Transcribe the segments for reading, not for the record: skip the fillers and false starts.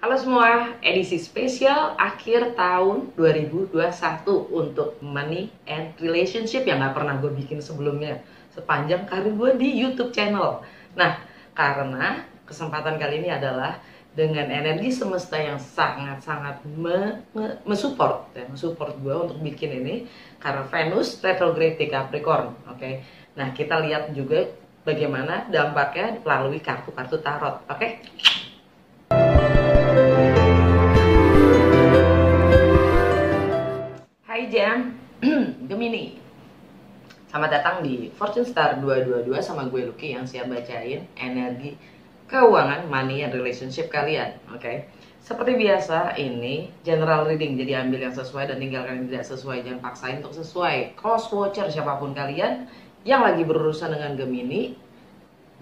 Halo semua, edisi spesial akhir tahun 2021 untuk Money and Relationship yang gak pernah gue bikin sebelumnya sepanjang karir gue di YouTube channel. Nah, karena kesempatan kali ini adalah dengan energi semesta yang sangat-sangat mensupport gue untuk bikin ini karena Venus retrograde di Capricorn. Oke. Nah, kita lihat juga bagaimana dampaknya melalui kartu-kartu tarot. Oke. Hai Jam, Gemini. Selamat datang di Fortune Star 222 sama gue Lucky yang siap bacain energi keuangan, money, and relationship kalian. Oke. Seperti biasa, ini general reading, jadi ambil yang sesuai dan tinggalkan yang tidak sesuai. Jangan paksain untuk sesuai. Close watcher siapapun kalian yang lagi berurusan dengan Gemini,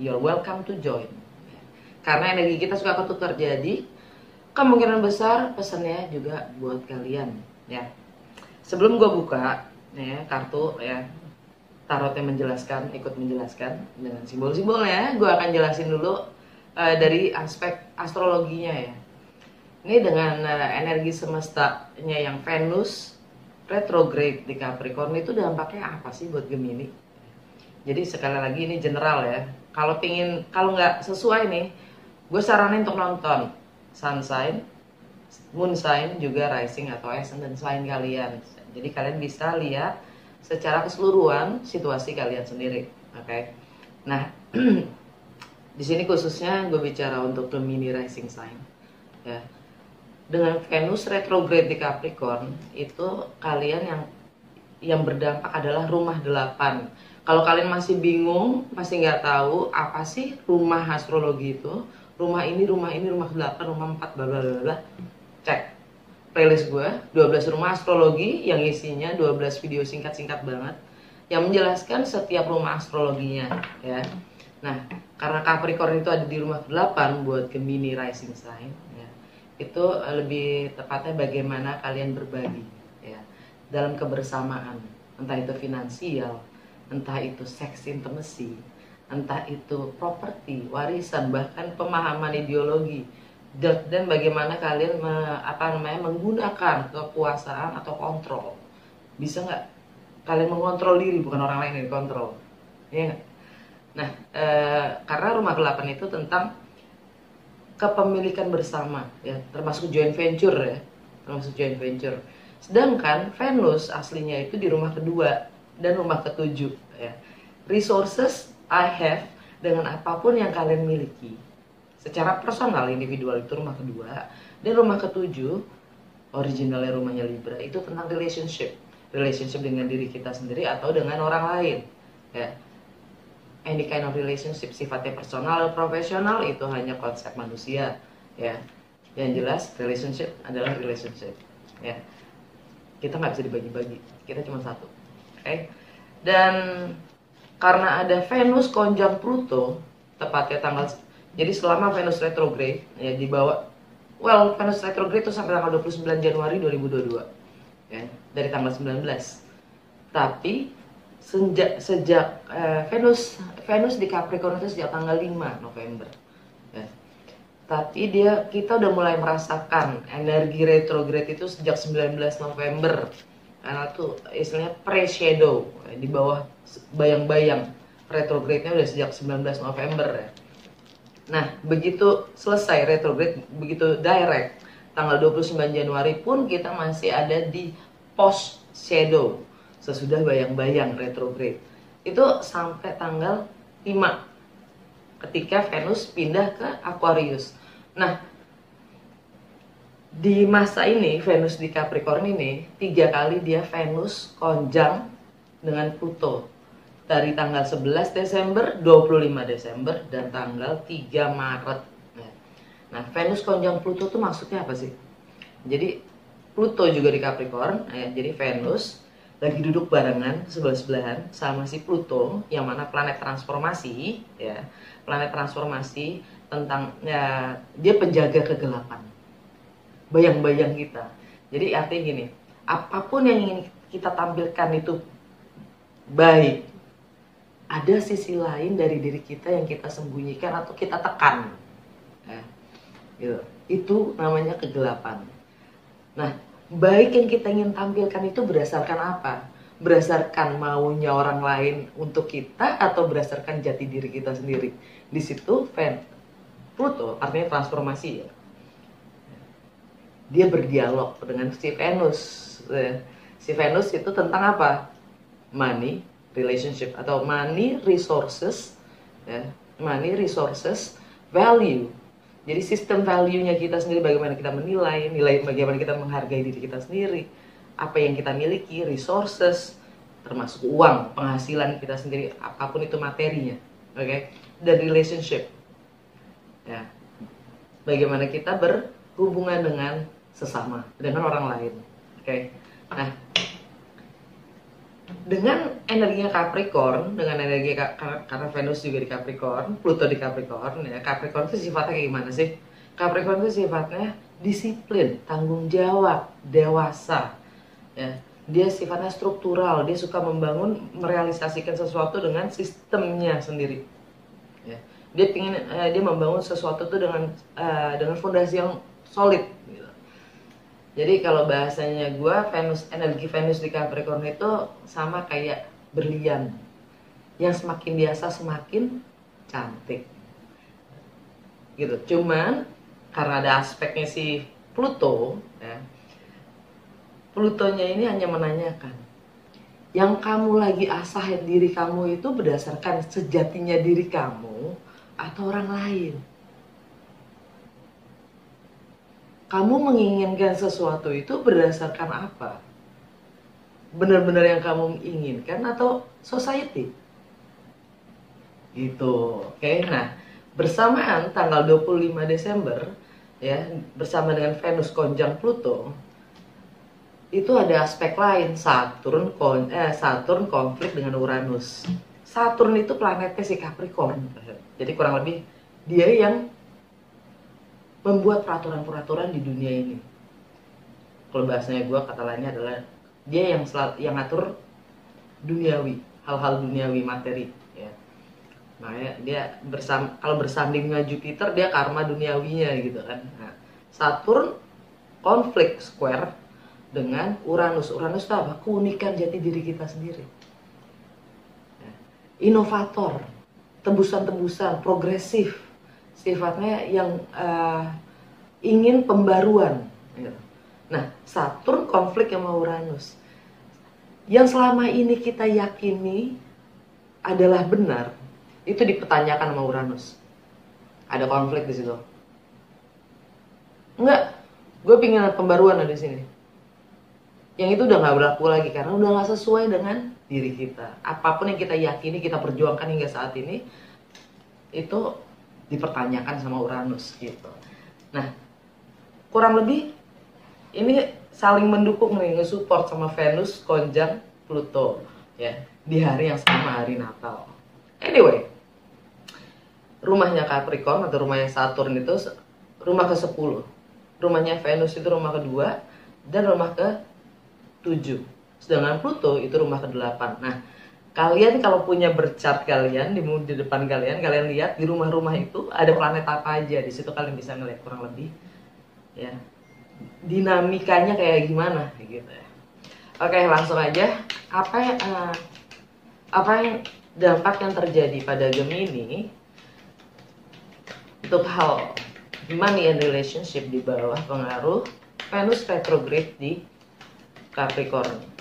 you're welcome to join. Karena energi kita suka ketukar, jadi kemungkinan besar pesannya juga buat kalian, ya. Sebelum gue buka ya kartu ya tarotnya menjelaskan, ikut menjelaskan dengan simbol-simbolnya, gue akan jelasin dulu dari aspek astrologinya ya. Ini dengan energi semestanya yang Venus retrograde di Capricorn itu dampaknya apa sih buat Gemini? Jadi sekali lagi ini general ya. Kalau nggak sesuai nih, gue saranin untuk nonton Sun Sign, Moon Sign, juga Rising atau Ascendant Sign kalian. Jadi kalian bisa lihat secara keseluruhan situasi kalian sendiri. Oke. Nah, di sini khususnya gue bicara untuk Gemini Rising Sign. Ya. Dengan Venus retrograde di Capricorn, itu kalian yang berdampak adalah rumah 8. Kalau kalian masih bingung, masih nggak tahu apa sih rumah astrologi itu, rumah ini, rumah 8, rumah 4, bla bla bla, cek playlist gue 12 rumah astrologi yang isinya 12 video singkat-singkat banget yang menjelaskan setiap rumah astrologinya ya. Nah, karena Capricorn itu ada di rumah 8 buat Gemini rising sign ya, itu lebih tepatnya bagaimana kalian berbagi ya dalam kebersamaan, entah itu finansial, entah itu seks intimacy, entah itu properti, warisan, bahkan pemahaman ideologi, dan bagaimana kalian menggunakan kekuasaan atau kontrol. Bisa nggak kalian mengontrol diri, bukan orang lain yang dikontrol, ya. Nah, karena rumah 8 itu tentang kepemilikan bersama ya, termasuk joint venture ya, termasuk joint venture. Sedangkan Venus aslinya itu di rumah kedua dan rumah ketujuh ya. Resources I have, dengan apapun yang kalian miliki secara personal, individual itu rumah kedua, dan rumah ketujuh originalnya rumahnya Libra itu tentang relationship dengan diri kita sendiri atau dengan orang lain ya. Any kind of relationship, sifatnya personal atau profesional, itu hanya konsep manusia ya. Yang jelas relationship adalah relationship ya, kita nggak bisa dibagi-bagi, kita cuma satu. Oke. Dan karena ada Venus konjang Pluto tepatnya jadi selama Venus retrograde ya Venus retrograde itu sampai tanggal 29 Januari 2022 ya, dari tanggal 19. Tapi sejak Venus di Capricorn itu sejak tanggal 5 November ya. Tapi kita udah mulai merasakan energi retrograde itu sejak 19 November, karena tuh istilahnya pre-shadow ya, di bawah bayang-bayang. Retrograde-nya udah sejak 19 November ya. Nah, begitu selesai retrograde, begitu direct tanggal 29 Januari pun kita masih ada di post shadow, sesudah bayang-bayang retrograde. Itu sampai tanggal 5 ketika Venus pindah ke Aquarius. Nah, di masa ini Venus di Capricorn ini 3 kali dia Venus konjang dengan Pluto. Dari tanggal 11 Desember, 25 Desember, dan tanggal 3 Maret. Nah, Venus konjang Pluto itu maksudnya apa sih? Jadi, Pluto juga di Capricorn, ya, jadi Venus lagi duduk barengan, sebelah-sebelahan, sama si Pluto, yang mana planet transformasi, ya. Planet transformasi tentang, ya, dia penjaga kegelapan. Bayang-bayang kita. Jadi artinya gini, apapun yang ingin kita tampilkan itu baik, ada sisi lain dari diri kita yang kita sembunyikan atau kita tekan ya, gitu. Itu namanya kegelapan. Nah, baik yang kita ingin tampilkan itu berdasarkan apa? Berdasarkan maunya orang lain untuk kita atau berdasarkan jati diri kita sendiri? Di situ Pluto artinya transformasi ya. Dia berdialog dengan si Venus. Si Venus itu tentang apa? Money, relationship atau money resources, ya. Money resources, value. Jadi sistem value-nya kita sendiri, bagaimana kita menilai, bagaimana kita menghargai diri kita sendiri, apa yang kita miliki, resources, termasuk uang, penghasilan kita sendiri, apapun itu materinya, oke? Dan relationship, ya, bagaimana kita berhubungan dengan sesama, dengan orang lain, oke? Nah, dengan energinya Capricorn, dengan energi karena Venus juga di Capricorn, Pluto di Capricorn, ya. Capricorn itu sifatnya kayak gimana sih? Capricorn itu sifatnya disiplin, tanggung jawab, dewasa, ya. Dia sifatnya struktural, dia suka membangun, merealisasikan sesuatu dengan sistemnya sendiri, ya. Dia membangun sesuatu itu dengan fondasi yang solid, gitu. Jadi kalau bahasanya gue, energi Venus di Capricorn itu sama kayak berlian, yang semakin biasa semakin cantik, gitu. Cuman karena ada aspeknya si Pluto, ya, Plutonya ini hanya menanyakan, yang kamu lagi asah diri kamu itu berdasarkan sejatinya diri kamu atau orang lain? Kamu menginginkan sesuatu itu berdasarkan apa? Benar-benar yang kamu inginkan atau society? Gitu. Oke. Nah, bersamaan tanggal 25 Desember ya, bersama dengan Venus konjang Pluto, itu ada aspek lain, Saturn konflik dengan Uranus. Saturn itu planetnya si Capricorn. Jadi kurang lebih dia yang membuat peraturan-peraturan di dunia ini. Kalau bahasanya gue, kata lainnya adalah dia yang ngatur duniawi, hal-hal duniawi materi, ya. Makanya dia kalau bersanding dengan Jupiter, dia karma duniawinya gitu kan. Nah, Saturn konflik square dengan Uranus. Uranus itu apa? Keunikan jati diri kita sendiri. Inovator, tebusan-tebusan, progresif, sifatnya yang ingin pembaruan. Nah, Saturn konflik sama Uranus. Yang selama ini kita yakini adalah benar, itu dipertanyakan sama Uranus. Ada konflik di situ. Enggak, gue pingin pembaruan di sini. Yang itu udah nggak berlaku lagi karena udah nggak sesuai dengan diri kita. Apapun yang kita yakini, kita perjuangkan hingga saat ini, itu dipertanyakan sama Uranus gitu. Nah, kurang lebih ini saling mendukung nih, nge-support sama Venus konjang Pluto ya di hari yang sama, hari Natal. Anyway, rumahnya Capricorn atau rumahnya Saturn itu rumah ke-10. Rumahnya Venus itu rumah kedua dan rumah ke-7. Sedangkan Pluto itu rumah ke-8. Nah, kalian kalau punya berchart kalian di depan kalian lihat di rumah-rumah itu ada planet apa aja. Di situ kalian bisa ngeliat kurang lebih ya dinamikanya kayak gimana gitu ya. Oke, langsung aja. Apa yang dampak yang terjadi pada Gemini untuk hal money and relationship di bawah pengaruh Venus retrograde di Capricorn.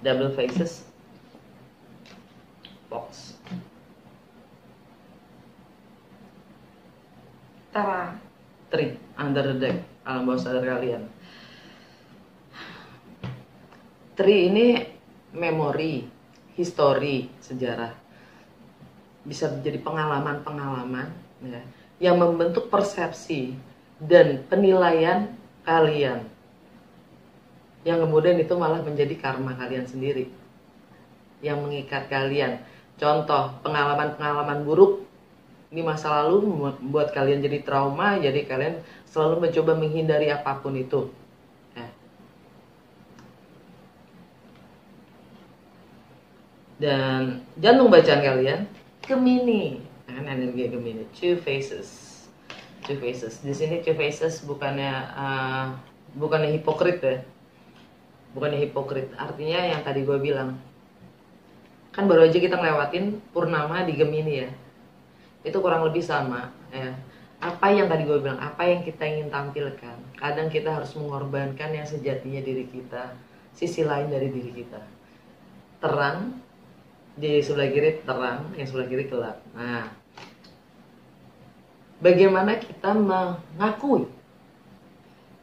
Double faces box. Tara, 3 under the deck, alam bawah sadar kalian. 3 ini memori, histori, sejarah. Bisa menjadi pengalaman-pengalaman ya, yang membentuk persepsi dan penilaian kalian, yang kemudian itu malah menjadi karma kalian sendiri yang mengikat kalian. Contoh, pengalaman-pengalaman buruk di masa lalu membuat kalian jadi trauma, jadi kalian selalu mencoba menghindari apapun itu. Dan jantung bacaan kalian Gemini, kan energi Gemini, two faces. Two faces. Di sini two faces bukannya hipokrit ya. Bukannya hipokrit. Artinya yang tadi gue bilang. Kan baru aja kita ngelewatin purnama di Gemini ya. Itu kurang lebih sama ya. Apa yang tadi gue bilang, apa yang kita ingin tampilkan. Kadang kita harus mengorbankan yang sejatinya diri kita, sisi lain dari diri kita. Terang, di sebelah kiri terang, yang sebelah kiri gelap. Nah, bagaimana kita mengakui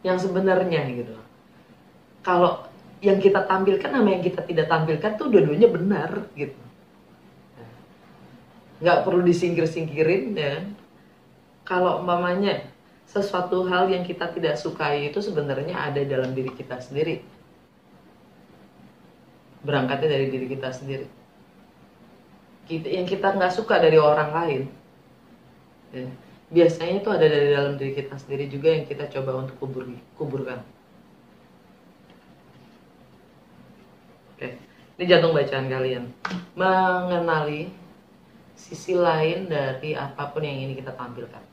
yang sebenarnya gitu. Kalau yang kita tampilkan sama yang kita tidak tampilkan tuh dua-duanya benar gitu. Nggak perlu disingkir-singkirin ya. Kalau umpamanya sesuatu hal yang kita tidak sukai itu sebenarnya ada dalam diri kita sendiri. Berangkatnya dari diri kita sendiri. Yang kita nggak suka dari orang lain ya, biasanya itu ada dari dalam diri kita sendiri juga yang kita coba untuk kuburkan. Oke, ini jantung bacaan kalian. Mengenali sisi lain dari apapun yang ingin kita tampilkan.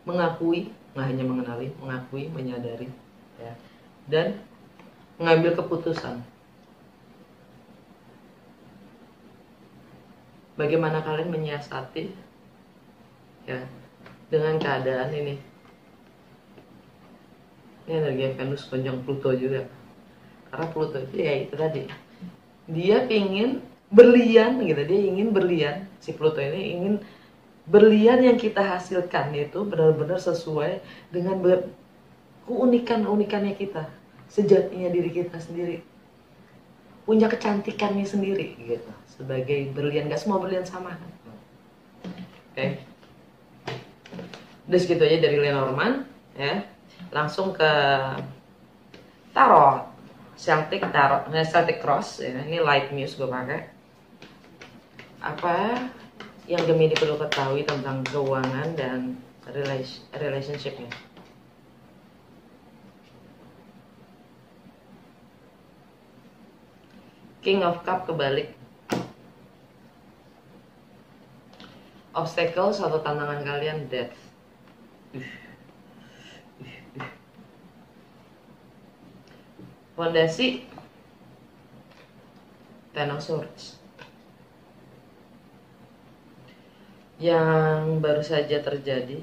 Mengakui, nggak hanya mengenali, mengakui, menyadari, ya, dan mengambil keputusan. Bagaimana kalian menyiasati ya dengan keadaan ini. Ini energi Venus konjung Pluto juga. Karena Pluto itu ya itu tadi. Dia ingin berlian gitu, dia ingin berlian. Si Pluto ini ingin berlian yang kita hasilkan itu benar-benar sesuai dengan keunikan-unikannya kita, sejatinya diri kita sendiri. Punya kecantikannya sendiri gitu. Sebagai berlian, gak semua berlian sama kan. Oke. Udah segitu aja dari Lenormand ya. Langsung ke tarot. Celtic Cross ya. Ini light muse gue pakai. Apa yang Gemini perlu ketahui tentang keuangan dan relationship-nya? King of Cup kebalik. Obstacles atau tantangan kalian, death. Fondasi, Ten of Swords. Yang baru saja terjadi,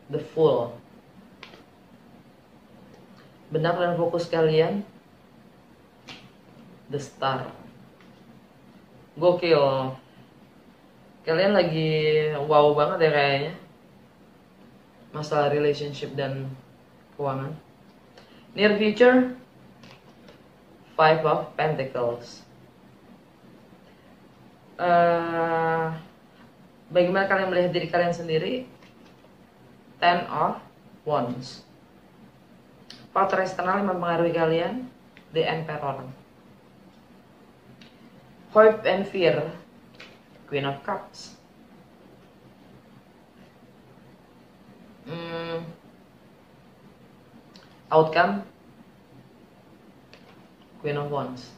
The Fool. Benar dan fokus kalian, The Star. Gokil. Kalian lagi wow banget ya kayaknya. Masalah relationship dan keuangan. Near future, Five of Pentacles. Bagaimana kalian melihat diri kalian sendiri? Ten of Wands. Faktor eksternal yang mempengaruhi kalian, The Emperor. Hope and Fear, Queen of Cups. Outcome, Queen of Wands.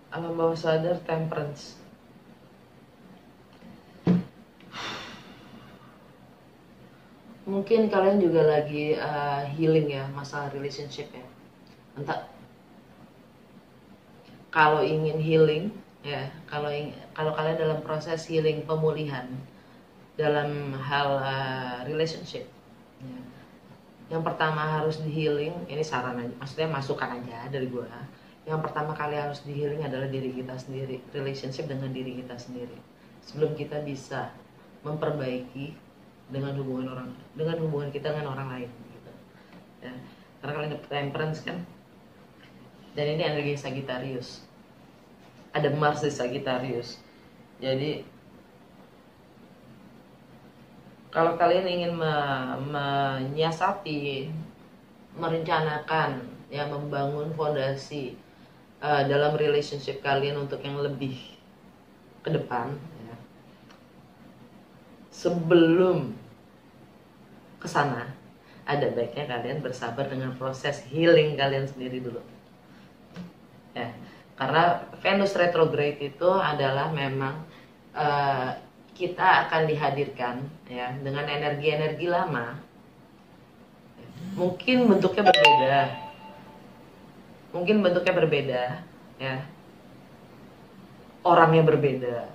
Alam bawah sadar, Temperance. Mungkin kalian juga lagi healing ya, masalah relationship ya. Entah, kalau ingin healing ya, kalau kalian dalam proses healing, pemulihan dalam hal relationship ya. Yang pertama harus di healing, ini saran aja, maksudnya masukan aja dari gue. Yang pertama kali harus di healing adalah diri kita sendiri, relationship dengan diri kita sendiri, sebelum kita bisa memperbaiki dengan hubungan kita dengan orang lain gitu. Ya. Karena kalian dapat Temperance kan, dan ini energi Sagittarius, ada Mars di Sagittarius. Jadi kalau kalian ingin menyiasati, merencanakan, ya, membangun fondasi dalam relationship kalian untuk yang lebih ke depan, ya, sebelum kesana, ada baiknya kalian bersabar dengan proses healing kalian sendiri dulu. Karena Venus retrograde itu adalah memang kita akan dihadirkan ya dengan energi-energi lama. Mungkin bentuknya berbeda. Mungkin bentuknya berbeda ya. Orangnya berbeda.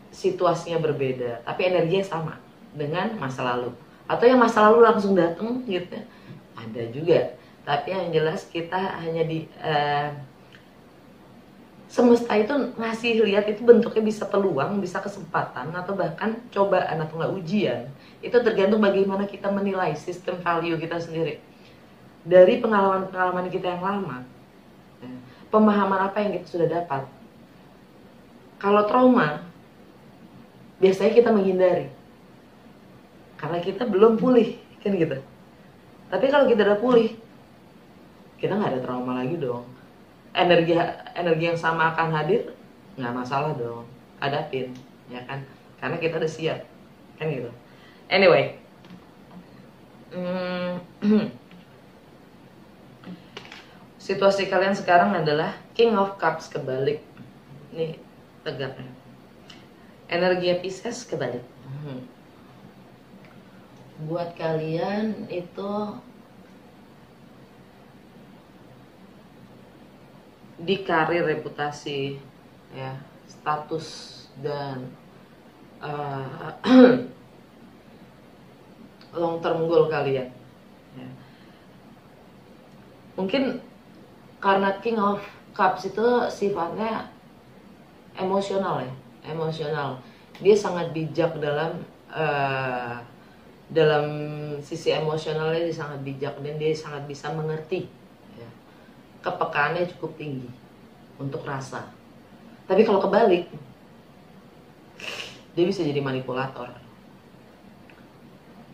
Situasinya berbeda, tapi energinya sama dengan masa lalu. Atau yang masa lalu langsung datang gitu. Ada juga. Tapi yang jelas kita hanya di semesta itu ngasih lihat itu bentuknya bisa peluang, bisa kesempatan, atau bahkan cobaan atau nggak ujian. Itu tergantung bagaimana kita menilai sistem value kita sendiri. Dari pengalaman-pengalaman kita yang lama, pemahaman apa yang kita sudah dapat. Kalau trauma, biasanya kita menghindari. Karena kita belum pulih, kan gitu. Tapi kalau kita udah pulih, kita nggak ada trauma lagi dong. Energi yang sama akan hadir, nggak masalah dong, hadapin, ya kan? Karena kita udah siap, kan gitu. Anyway, situasi kalian sekarang adalah King of Cups kebalik, nih tegaknya. Energi Pisces kebalik. Buat kalian itu di karir, reputasi, ya, status dan long term goal kalian. Ya. Mungkin karena King of Cups itu sifatnya emosional ya, emosional. Dia sangat bijak dalam sisi emosionalnya, dia sangat bijak dan dia sangat bisa mengerti. Kepekaannya cukup tinggi untuk rasa. Tapi kalau kebalik, dia bisa jadi manipulator.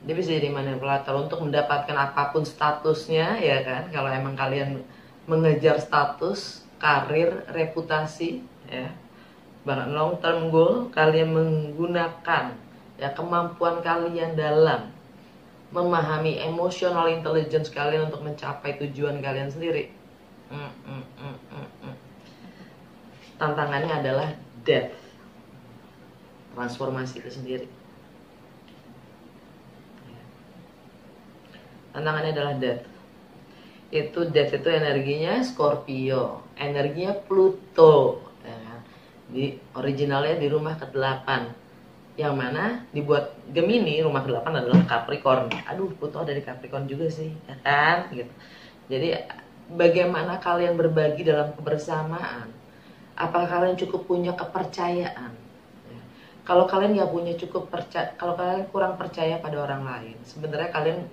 Dia bisa jadi manipulator untuk mendapatkan apapun statusnya, ya kan? Kalau emang kalian mengejar status, karir, reputasi, ya, bahkan long term goal, kalian menggunakan ya kemampuan kalian dalam memahami emotional intelligence kalian untuk mencapai tujuan kalian sendiri. Tantangannya adalah death, transformasi itu sendiri. Tantangannya adalah death. Death itu energinya Scorpio, energinya Pluto, ya. Di originalnya di rumah ke-8, yang mana dibuat Gemini, rumah ke-8 adalah Capricorn. Aduh, Pluto ada di Capricorn juga sih, ya kan? Gitu. Jadi bagaimana kalian berbagi dalam kebersamaan? Apakah kalian cukup punya kepercayaan? Kalau kalian nggak punya cukup percaya, kalau kalian kurang percaya pada orang lain, sebenarnya kalian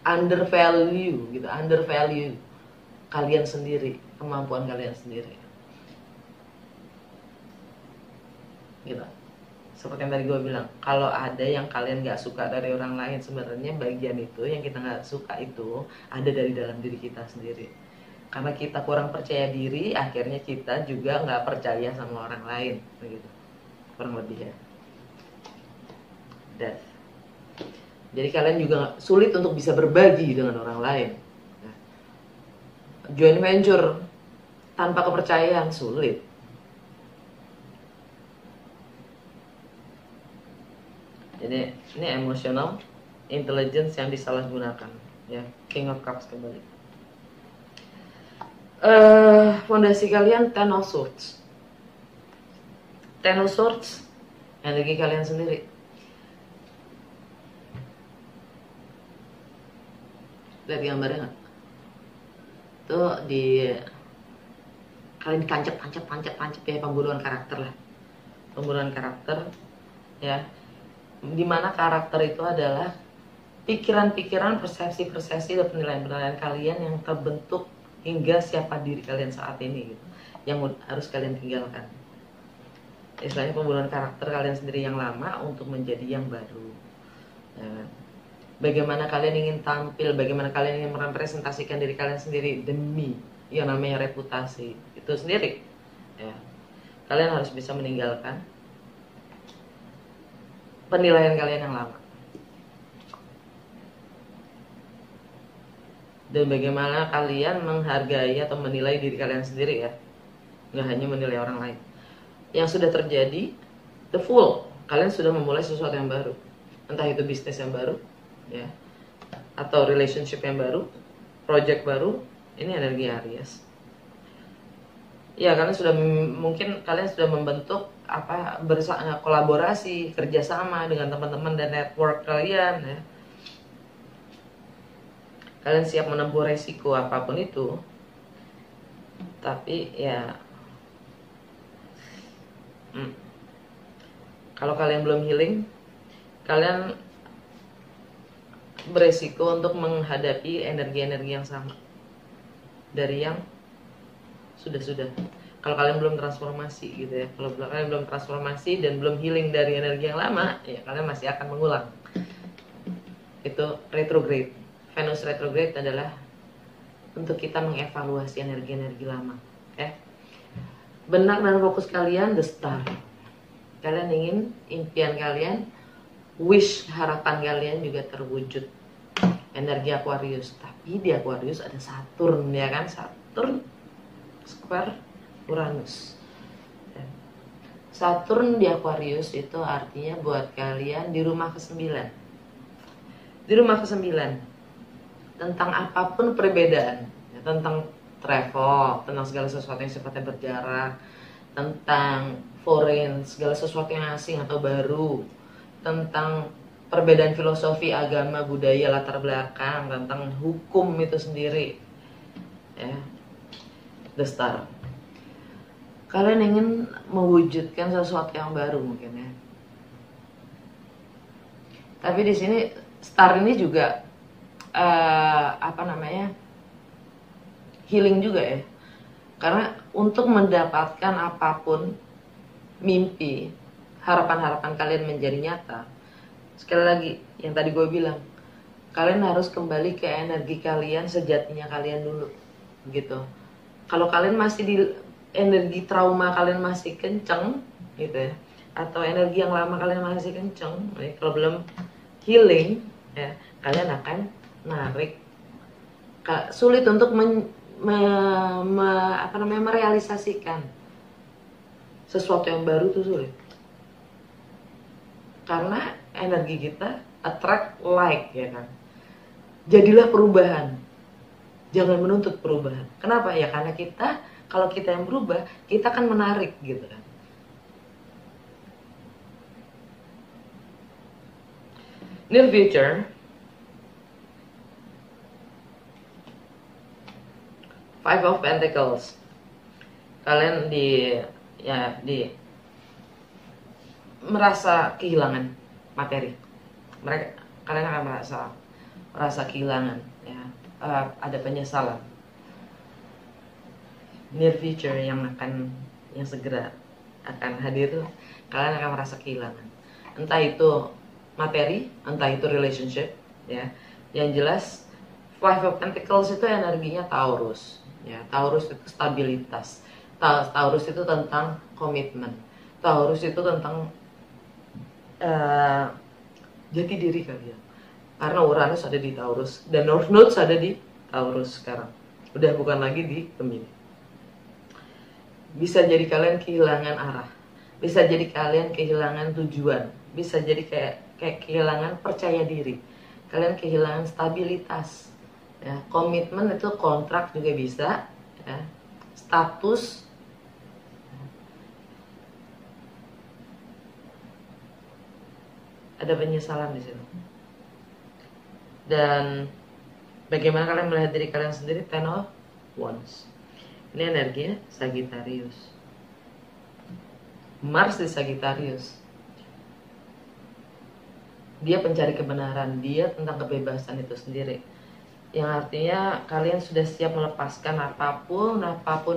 undervalue kalian sendiri, kemampuan kalian sendiri. Gitu. Seperti yang tadi gue bilang, kalau ada yang kalian nggak suka dari orang lain, sebenarnya bagian itu yang kita nggak suka itu ada dari dalam diri kita sendiri. Karena kita kurang percaya diri, akhirnya kita juga nggak percaya sama orang lain, begitu. Kurang lebih ya. Death. Jadi kalian juga sulit untuk bisa berbagi dengan orang lain. Joint venture tanpa kepercayaan sulit. Jadi ini emotional intelligence yang disalahgunakan, ya. King of Cups kembali. Fondasi kalian Ten of Swords. Ten of Swords, energi kalian sendiri. Lihat gambarnya nggak? Tuh kalian ditancap ya, pembunuhan karakter lah. Pembunuhan karakter, ya. Dimana karakter itu adalah pikiran-pikiran, persepsi-persepsi dan penilaian-penilaian kalian yang terbentuk hingga siapa diri kalian saat ini gitu, yang harus kalian tinggalkan. Istilahnya pembunuhan karakter kalian sendiri yang lama untuk menjadi yang baru. Ya. Bagaimana kalian ingin tampil, bagaimana kalian ingin merepresentasikan diri kalian sendiri demi yang namanya reputasi itu sendiri. Ya. Kalian harus bisa meninggalkan penilaian kalian yang lama. dan bagaimana kalian menghargai atau menilai diri kalian sendiri ya, nggak hanya menilai orang lain. Yang sudah terjadi, the full, kalian sudah memulai sesuatu yang baru, entah itu bisnis yang baru ya, atau relationship yang baru, project baru. Ini energi Aries ya. Kalian sudah mungkin kalian sudah membentuk kolaborasi, kerjasama dengan teman-teman dan network kalian ya. Kalian siap menempuh resiko apapun itu, tapi ya kalau kalian belum healing, kalian beresiko untuk menghadapi energi-energi yang sama dari yang sudah. Kalau kalian belum transformasi gitu ya, kalau kalian belum transformasi dan belum healing dari energi yang lama, ya kalian masih akan mengulang. Itu retrograde. Venus retrograde adalah untuk kita mengevaluasi energi-energi lama. Benak dan fokus kalian the star. Kalian ingin impian kalian, wish, harapan kalian juga terwujud. Energi Aquarius, tapi di Aquarius ada Saturn ya kan, Saturn square Uranus. Saturn di Aquarius itu artinya buat kalian di rumah ke-9. Di rumah ke-9 tentang apapun perbedaan ya, tentang travel, tentang segala sesuatu yang sifatnya berjarak, tentang foreign, segala sesuatu yang asing atau baru, tentang perbedaan filosofi, agama, budaya, latar belakang, tentang hukum itu sendiri ya. The Star. Kalian ingin mewujudkan sesuatu yang baru mungkin ya. Tapi di sini Star ini juga healing juga ya. Karena untuk mendapatkan apapun mimpi, harapan-harapan kalian menjadi nyata, sekali lagi yang tadi gue bilang, kalian harus kembali ke energi kalian sejatinya kalian dulu gitu. Kalau kalian masih di energi trauma, kalian masih kenceng gitu ya, atau energi yang lama kalian masih kenceng ya, kalau belum healing ya, kalian akan narik, sulit untuk merealisasikan sesuatu yang baru tuh sulit. Karena energi kita attract like ya kan. Jadilah perubahan. Jangan menuntut perubahan. Kenapa? Ya karena kalau kita yang berubah, kita akan menarik gitu kan. Near future, Five of Pentacles. Kalian merasa kehilangan materi. Kalian akan merasa kehilangan ya. Ada penyesalan. Near future yang segera akan hadir, kalian akan merasa kehilangan. Entah itu materi, entah itu relationship ya. Yang jelas Five of Pentacles itu energinya Taurus ya. Taurus itu stabilitas. Taurus itu tentang komitmen. Taurus itu tentang jati diri kalian. Karena Uranus ada di Taurus dan North Node ada di Taurus sekarang. Udah bukan lagi di Gemini. Bisa jadi kalian kehilangan arah. Bisa jadi kalian kehilangan tujuan. Bisa jadi kayak kehilangan percaya diri. Kalian kehilangan stabilitas. Ya, komitmen itu kontrak juga bisa. Ya. Status. Ada penyesalan di situ. Dan bagaimana kalian melihat diri kalian sendiri? Ten of Wands. Ini energinya Sagittarius. Mars di Sagittarius. Dia pencari kebenaran, dia tentang kebebasan itu sendiri. Yang artinya kalian sudah siap melepaskan apapun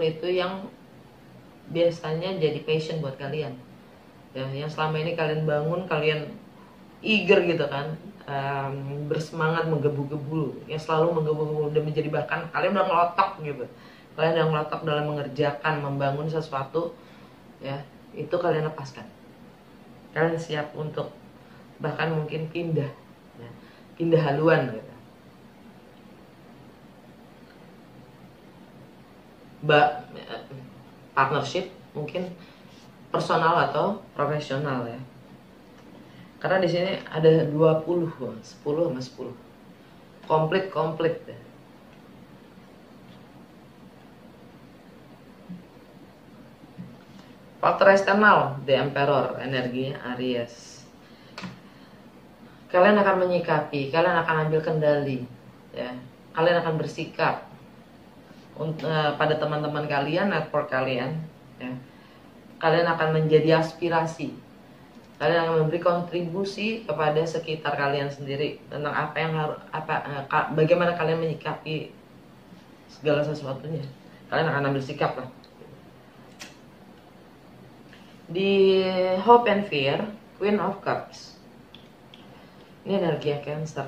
itu yang biasanya jadi passion buat kalian. Ya, yang selama ini kalian bangun, kalian eager gitu kan, bersemangat menggebu-gebu, yang selalu menggebu-gebu dan menjadi, bahkan kalian udah ngelotok gitu, kalian udah ngelotok dalam mengerjakan, membangun sesuatu ya, itu kalian lepaskan. Kalian siap untuk bahkan mungkin pindah ya, pindah haluan gitu. partnership, mungkin personal atau profesional ya. Karena di sini ada 20, 10 sama 10. Komplit deh. Faktor eksternal, The Emperor, energinya Aries. Kalian akan menyikapi, kalian akan ambil kendali, ya. Kalian akan bersikap pada teman-teman kalian, network kalian, ya. Kalian akan menjadi aspirasi. Kalian akan memberi kontribusi kepada sekitar kalian sendiri tentang apa yang bagaimana kalian menyikapi segala sesuatunya. Kalian akan ambil sikap lah. Di Hope and Fear, Queen of Cups. Ini energi Cancer.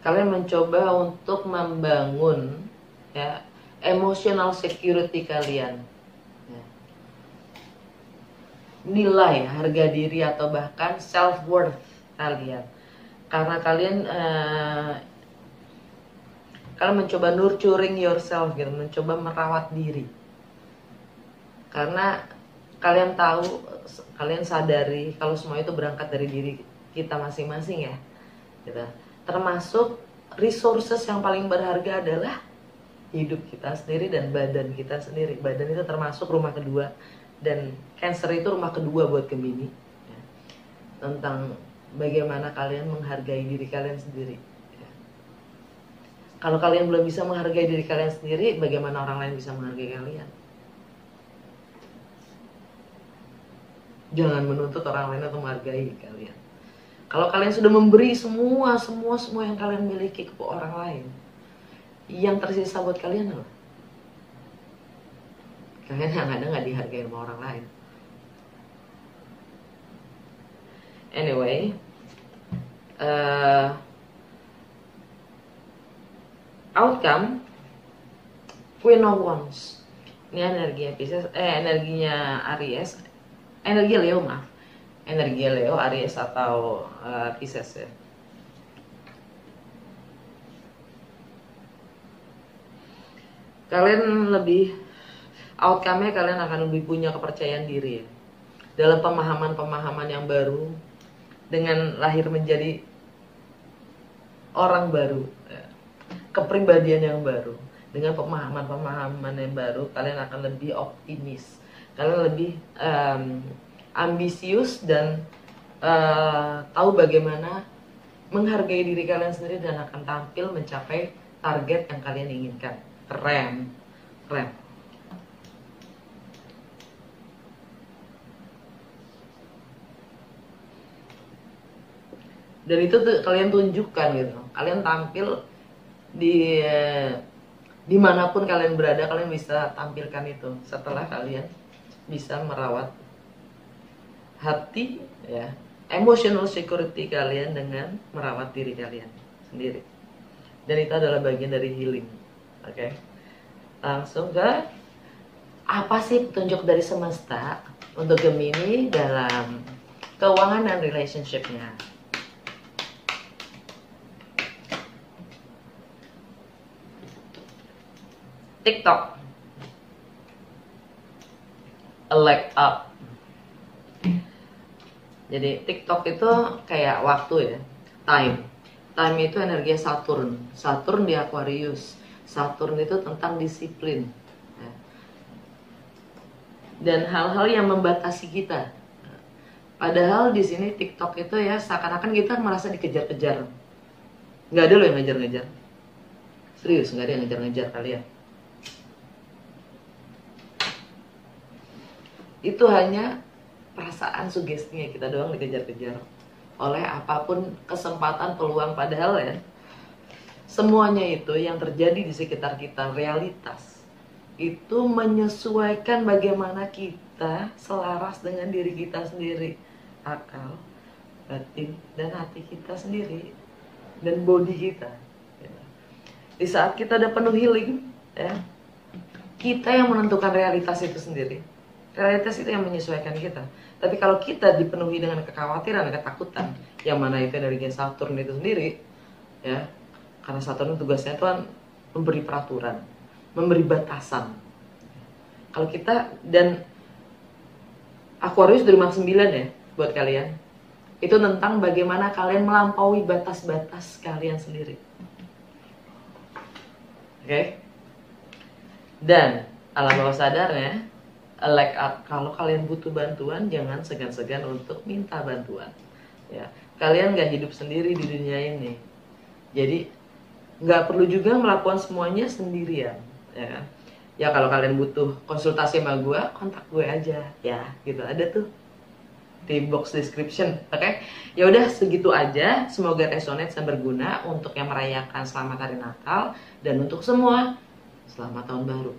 Kalian mencoba untuk membangun ya emotional security kalian. Ya. Nilai harga diri atau bahkan self worth kalian. Karena kalian mencoba nurturing yourself gitu, mencoba merawat diri. Karena kalian tahu, kalian sadari kalau semua itu berangkat dari diri kita masing-masing ya, gitu. Termasuk resources yang paling berharga adalah hidup kita sendiri dan badan kita sendiri. Badan itu termasuk rumah kedua, dan Cancer itu rumah kedua buat Gemini ya. Tentang bagaimana kalian menghargai diri kalian sendiri ya. Kalau kalian belum bisa menghargai diri kalian sendiri, bagaimana orang lain bisa menghargai kalian? Jangan menuntut orang lain untuk menghargai kalian. Kalau kalian sudah memberi semua yang kalian miliki ke orang lain, yang tersisa buat kalian apa? Kalian yang ada nggak dihargai sama orang lain. Anyway, outcome Queen of Wands. Ini energinya Pisces, energinya Aries, energi Leo maaf. Energi Leo, Aries atau Pisces ya. Kalian lebih, outcome-nya kalian akan lebih punya kepercayaan diri ya. Dalam pemahaman-pemahaman yang baru, dengan lahir menjadi orang baru ya. Kepribadian yang baru, dengan pemahaman-pemahaman yang baru, kalian akan lebih optimis. Kalian lebih ambisius dan tahu bagaimana menghargai diri kalian sendiri dan akan tampil mencapai target yang kalian inginkan. Keren. Dan itu tuh kalian tunjukkan gitu. Kalian tampil di dimanapun kalian berada, kalian bisa tampilkan itu setelah kalian bisa merawat hati ya, emotional security kalian dengan merawat diri kalian sendiri. Dan itu adalah bagian dari healing. Oke. Langsung ke apa sih petunjuk dari semesta untuk Gemini dalam keuangan dan relationship-nya. TikTok, a leg up. Jadi TikTok itu kayak waktu ya, time. Time itu energi Saturn. Saturn di Aquarius. Saturn itu tentang disiplin. Ya. Dan hal-hal yang membatasi kita. Padahal di sini TikTok itu ya seakan-akan kita merasa dikejar-kejar. Nggak ada loh yang ngejar-ngejar. Serius, nggak ada yang ngejar-ngejar kalian. Itu hanya perasaan sugestinya kita doang dikejar-kejar oleh apapun kesempatan, peluang. Padahal ya semuanya itu yang terjadi di sekitar kita, realitas itu menyesuaikan bagaimana kita selaras dengan diri kita sendiri, akal, batin, dan hati kita sendiri, dan body kita. Di saat kita udah penuh healing ya, kita yang menentukan realitas itu sendiri. Realitas itu yang menyesuaikan kita. Tapi kalau kita dipenuhi dengan kekhawatiran, ketakutan, yang mana itu dari Saturn itu sendiri, ya, karena Saturn tugasnya itu kan memberi peraturan. memberi batasan. Kalau kita, dan Aquarius di rumah 9 ya buat kalian, itu tentang bagaimana kalian melampaui batas-batas kalian sendiri. Oke? Dan alam bawah sadarnya, kalau kalian butuh bantuan, jangan segan-segan untuk minta bantuan. Ya, kalian nggak hidup sendiri di dunia ini, jadi nggak perlu juga melakukan semuanya sendirian, ya kan? Ya kalau kalian butuh konsultasi sama gue, kontak gue aja, ya gitu, ada tuh di box description. Oke? Ya udah, segitu aja. Semoga resonate dan berguna untuk yang merayakan selamat hari Natal, dan untuk semua selamat tahun baru.